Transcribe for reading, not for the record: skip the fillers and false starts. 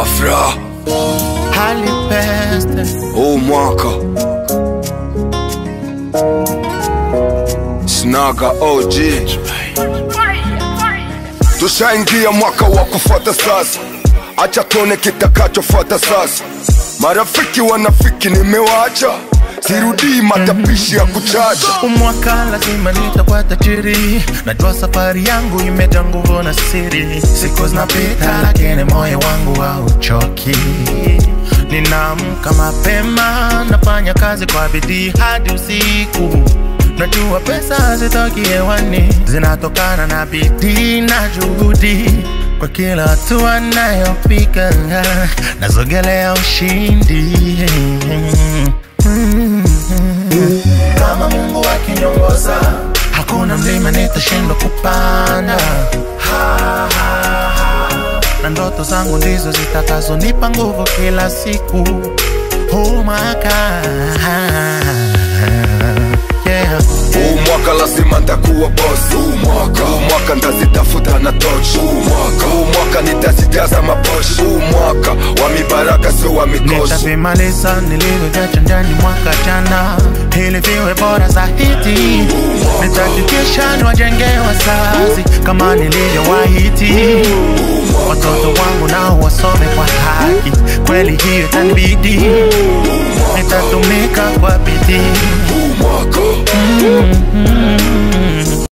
Afra hali peste mwaka Snaga OG. Tushaingia mwaka wa kufuata sasa, acha tuone kitakachofuata sasa. Marafiki wanafiki nimewaacha, sirudi matapishi ya kuchacha. Umwaka lazima nitakuwa tajiri, najua safari yangu imejaa nguvu na siri. Siku zinapita lakini moyo wangu hauchoki. Ninaamka mapema, nafanya kazi kwa bidii hadi usiku. Najua pesa hazitoki hewani, zinatokana na bidii na juhudi. Kwa kila hatua nayopiga, nazogelea ushindi. Kama Mungu akiniongoza, hakuna mlima nitashindwa kupanda. Na ndoto zangu ndizo zitakazonipa nguvu kila siku. Mwaka mwaka lazima nitakuwa boss. Mwaka ndazitafuta na torch. Mwaka nitazijaza maposhi. Mwaka wa mibaraka sio wa mikoshi. Nitavimaliza nilivyoacha ndani mwaka jana, ili viwe bora zaidi. Nitahakikisha niwajenge wazazi kama nilivyowaahidi. Watoto wangu nao wasome kwa haki, kweli hiyo itanibidi. Nitatumika kwa bidii.